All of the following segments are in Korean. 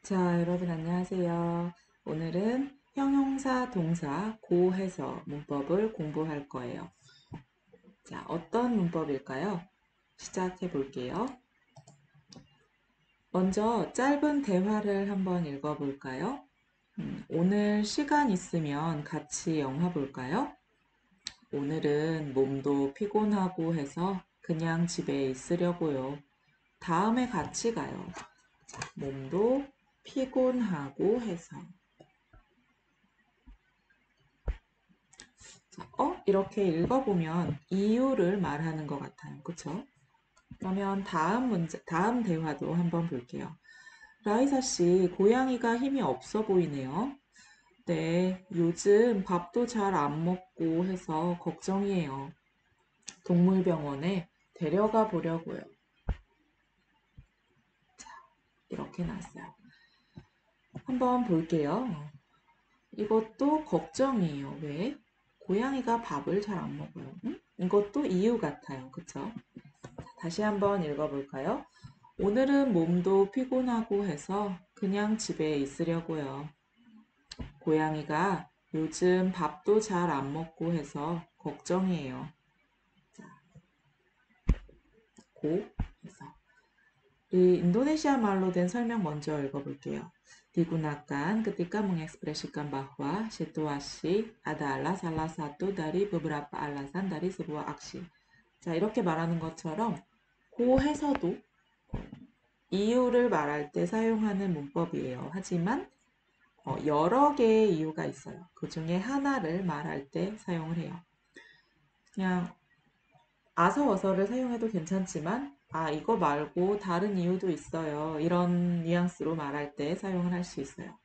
자, 여러분 안녕하세요. 오늘은 형용사 동사 고해서 문법을 공부할 거예요. 자, 어떤 문법일까요? 시작해 볼게요. 먼저 짧은 대화를 한번 읽어 볼까요? 오늘 시간 있으면 같이 영화 볼까요? 오늘은 몸도 피곤하고 해서 그냥 집에 있으려고요. 다음에 같이 가요. 자, 몸도 피곤하고 해서. 자, 이렇게 읽어보면 이유를 말하는 것 같아요. 그쵸? 그러면 다음 대화도 한번 볼게요. 라이사 씨, 고양이가 힘이 없어 보이네요. 네, 요즘 밥도 잘 안 먹고 해서 걱정이에요. 동물병원에 데려가 보려고요. 이렇게 나왔어요. 한번 볼게요. 이것도 걱정이에요. 왜? 고양이가 밥을 잘 안 먹어요. 응? 이것도 이유 같아요. 그쵸? 다시 한번 읽어볼까요? 오늘은 몸도 피곤하고 해서 그냥 집에 있으려고요. 고양이가 요즘 밥도 잘 안 먹고 해서 걱정이에요. 자, 고 해서 이 인도네시아 말로 된 설명 먼저 읽어볼게요. Digunakan ketika mengekspresikan bahwa situasi adalah salah satu dari beberapa alasan dari sebuah aksi. 자, 이렇게 말하는 것처럼 고해서도 이유를 말할 때 사용하는 문법이에요. 하지만 여러 개의 이유가 있어요. 그 중에 하나를 말할 때 사용을 해요. 그냥 아서어서를 사용해도 괜찮지만 이거 말고 다른 이유도 있어요. 이런 뉘앙스로 말할 때 사용을 할 수 있어요.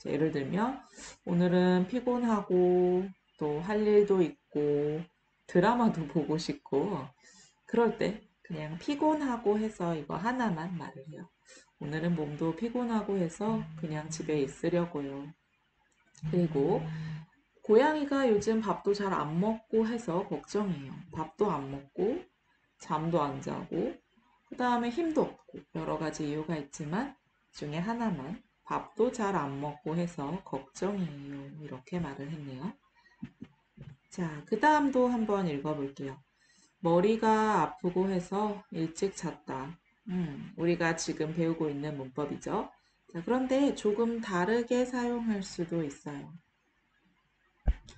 예를 들면 오늘은 피곤하고 또 할 일도 있고 드라마도 보고 싶고 그럴 때 그냥 피곤하고 해서 이거 하나만 말을 해요. 오늘은 몸도 피곤하고 해서 그냥 집에 있으려고요. 그리고 고양이가 요즘 밥도 잘 안 먹고 해서 걱정이에요. 밥도 안 먹고 잠도 안 자고 그 다음에 힘도 없고 여러 가지 이유가 있지만 그 중에 하나만 밥도 잘 안 먹고 해서 걱정이에요. 이렇게 말을 했네요. 자, 그 다음도 한번 읽어볼게요. 머리가 아프고 해서 일찍 잤다. 우리가 지금 배우고 있는 문법이죠. 자, 그런데 조금 다르게 사용할 수도 있어요.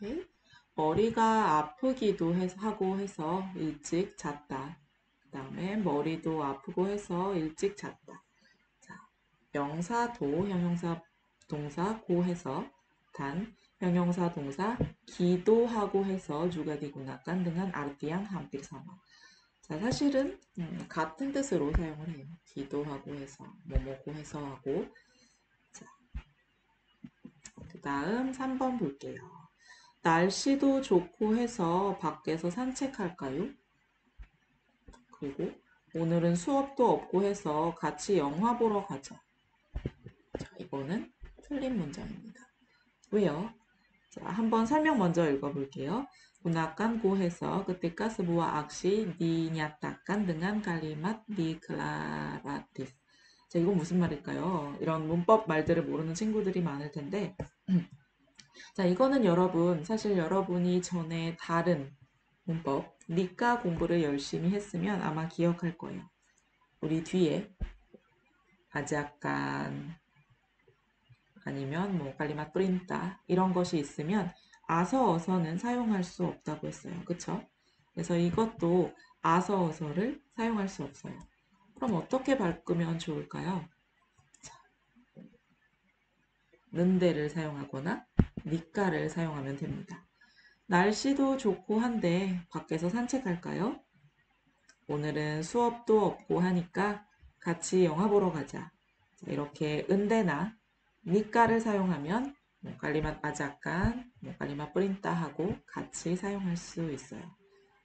이렇게 머리가 아프기도 하고 해서 일찍 잤다. 그 다음에 머리도 아프고 해서 일찍 잤다. 자, 명사도 형용사 동사 고 해서 단 형용사 동사 기도하고 해서 juga digunakan dengan artian hampir sama. 자, 사실은 같은 뜻으로 사용을 해요. 기도하고 해서 뭐뭐고 해서 하고. 자, 그 다음 3번 볼게요. 날씨도 좋고 해서 밖에서 산책할까요? 그리고 오늘은 수업도 없고 해서 같이 영화 보러 가자. 자, 이거는 틀린 문장입니다. 왜요? 자, 한번 설명 먼저 읽어볼게요. gunakan 고해서 ketika sebuah aksi dinyatakan dengan kalimat deklaratif. 자, 이건 무슨 말일까요? 이런 문법 말들을 모르는 친구들이 많을 텐데 자, 이거는 여러분, 사실 여러분이 전에 다른 문법, 니까 공부를 열심히 했으면 아마 기억할 거예요. 우리 뒤에 아자깐 아니면 뭐 깔리마 뿌린다 이런 것이 있으면 아서 어서는 사용할 수 없다고 했어요. 그쵸? 그래서 이것도 아서 어서를 사용할 수 없어요. 그럼 어떻게 바꾸면 좋을까요? 는데를 사용하거나 니까를 사용하면 됩니다. 날씨도 좋고 한데 밖에서 산책할까요? 오늘은 수업도 없고 하니까 같이 영화 보러 가자. 자, 이렇게 은데나 니까를 사용하면 깔리맛 아자깐, 깔리맛 뿌린따 하고 같이 사용할 수 있어요.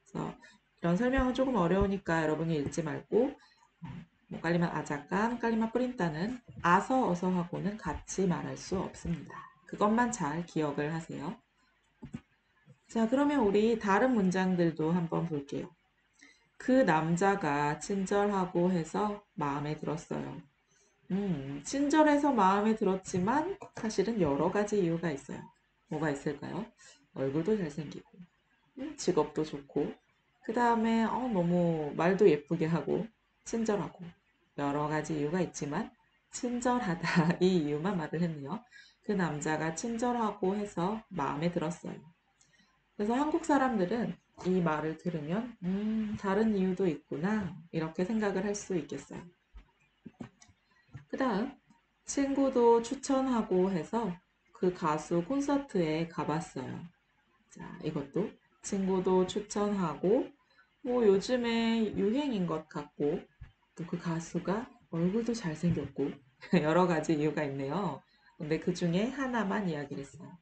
그래서 이런 설명은 조금 어려우니까 여러분이 읽지 말고 깔리맛 아자깐, 깔리맛 뿌린따는 아서 어서 하고는 같이 말할 수 없습니다. 그것만 잘 기억을 하세요. 자, 그러면 우리 다른 문장들도 한번 볼게요. 그 남자가 친절하고 해서 마음에 들었어요. 친절해서 마음에 들었지만 사실은 여러 가지 이유가 있어요. 뭐가 있을까요? 얼굴도 잘생기고, 직업도 좋고, 그 다음에 너무 말도 예쁘게 하고, 친절하고, 여러 가지 이유가 있지만, 친절하다 이 이유만 말을 했네요. 그 남자가 친절하고 해서 마음에 들었어요. 그래서 한국 사람들은 이 말을 들으면, 다른 이유도 있구나, 이렇게 생각을 할 수 있겠어요. 그 다음, 친구도 추천하고 해서 그 가수 콘서트에 가봤어요. 자, 이것도 친구도 추천하고, 뭐 요즘에 유행인 것 같고, 또 그 가수가 얼굴도 잘생겼고, 여러 가지 이유가 있네요. 근데 그 중에 하나만 이야기를 했어요.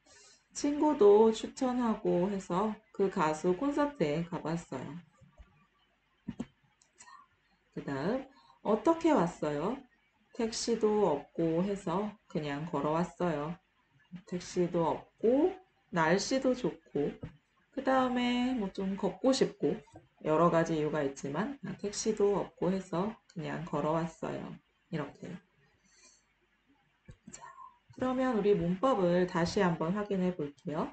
친구도 추천하고 해서 그 가수 콘서트에 가봤어요. 그 다음, 어떻게 왔어요? 택시도 없고 해서 그냥 걸어왔어요. 택시도 없고, 날씨도 좋고, 그 다음에 뭐 좀 걷고 싶고, 여러 가지 이유가 있지만, 택시도 없고 해서 그냥 걸어왔어요. 이렇게. 자, 그러면 우리 문법을 다시 한번 확인해 볼게요.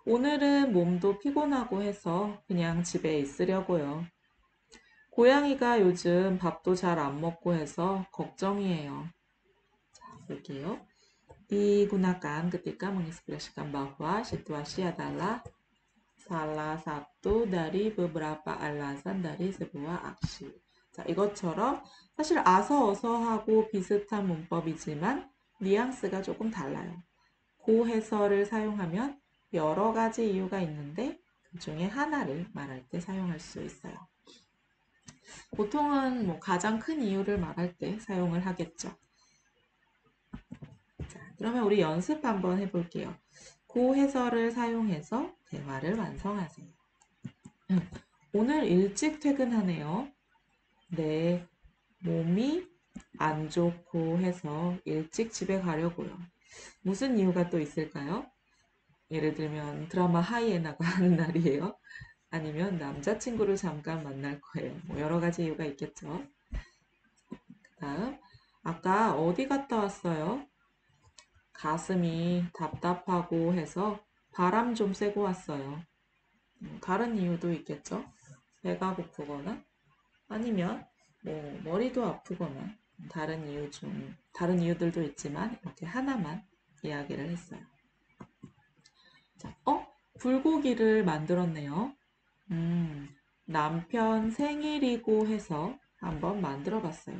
오늘은 몸도 피곤하고 해서 그냥 집에 있으려고요. 고양이가 요즘 밥도 잘 안 먹고 해서 걱정이에요. 자, 볼게요. Digunakan ketika mengekspresikan bahwa situasi adalah salah satu dari beberapa alasan dari sebuah aksi. 자, 이것처럼 사실 아서 어서하고 비슷한 문법이지만 뉘앙스가 조금 달라요. 고해서를 사용하면 여러 가지 이유가 있는데 그 중에 하나를 말할 때 사용할 수 있어요. 보통은 뭐 가장 큰 이유를 말할 때 사용을 하겠죠. 자, 그러면 우리 연습 한번 해볼게요. 고해서를 사용해서 대화를 완성하세요. 오늘 일찍 퇴근하네요. 네, 몸이 안 좋고 해서 일찍 집에 가려고요. 무슨 이유가 또 있을까요? 예를 들면 드라마 하이에나가 하는 날이에요. 아니면 남자친구를 잠깐 만날 거예요. 뭐 여러 가지 이유가 있겠죠. 다음, 아까 어디 갔다 왔어요? 가슴이 답답하고 해서 바람 좀 쐬고 왔어요. 다른 이유도 있겠죠. 배가 고프거나 아니면 뭐 머리도 아프거나 다른 이유들도 있지만 이렇게 하나만 이야기를 했어요. 자, 불고기를 만들었네요. 남편 생일이고 해서 한번 만들어 봤어요.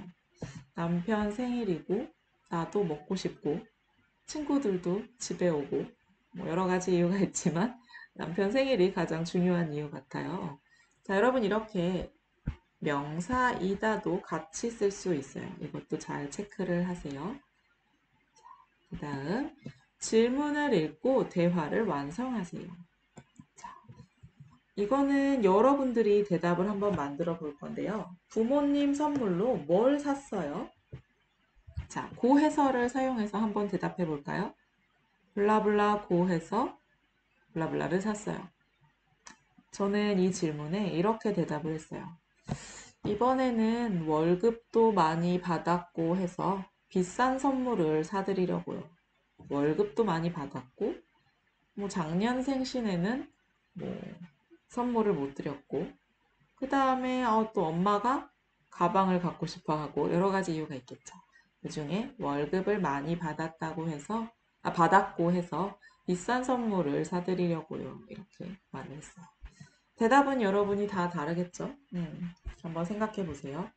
남편 생일이고 나도 먹고 싶고 친구들도 집에 오고 뭐 여러 가지 이유가 있지만 남편 생일이 가장 중요한 이유 같아요. 자, 여러분 이렇게 명사이다도 같이 쓸 수 있어요. 이것도 잘 체크를 하세요. 그 다음 질문을 읽고 대화를 완성하세요. 자, 이거는 여러분들이 대답을 한번 만들어 볼 건데요. 부모님 선물로 뭘 샀어요? 자, 고해서를 사용해서 한번 대답해 볼까요? 블라블라 고해서 블라블라를 샀어요. 저는 이 질문에 이렇게 대답을 했어요. 이번에는 월급도 많이 받았고 해서 비싼 선물을 사드리려고요. 월급도 많이 받았고, 뭐 작년 생신에는 뭐 선물을 못 드렸고, 그 다음에 또 엄마가 가방을 갖고 싶어 하고 여러 가지 이유가 있겠죠. 그 중에 월급을 많이 받았고 해서 비싼 선물을 사드리려고요. 이렇게 말을 했어요. 대답은 여러분이 다 다르겠죠? 한번 생각해 보세요.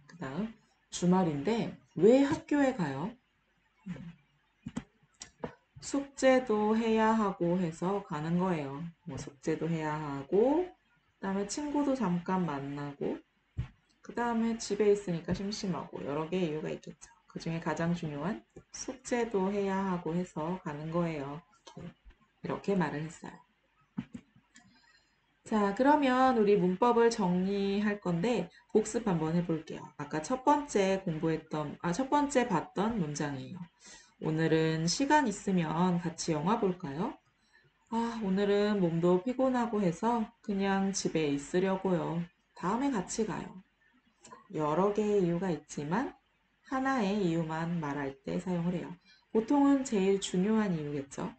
그 다음, 주말인데 왜 학교에 가요? 숙제도 해야 하고 해서 가는 거예요. 뭐 숙제도 해야 하고, 그 다음에 친구도 잠깐 만나고, 그 다음에 집에 있으니까 심심하고 여러 개의 이유가 있겠죠. 그 중에 가장 중요한 숙제도 해야 하고 해서 가는 거예요. 이렇게 말을 했어요. 자, 그러면 우리 문법을 정리할 건데 복습 한번 해볼게요. 아까 첫 번째 봤던 문장이에요. 오늘은 시간 있으면 같이 영화 볼까요? 오늘은 몸도 피곤하고 해서 그냥 집에 있으려고요. 다음에 같이 가요. 여러 개의 이유가 있지만 하나의 이유만 말할 때 사용을 해요. 보통은 제일 중요한 이유겠죠.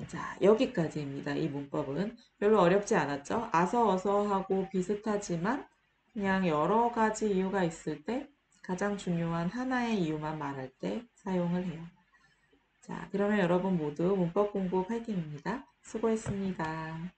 자, 여기까지입니다. 이 문법은 별로 어렵지 않았죠? 아서, 어서 하고 비슷하지만 그냥 여러 가지 이유가 있을 때 가장 중요한 하나의 이유만 말할 때 사용을 해요. 자, 그러면 여러분 모두 문법 공부 파이팅입니다. 수고했습니다.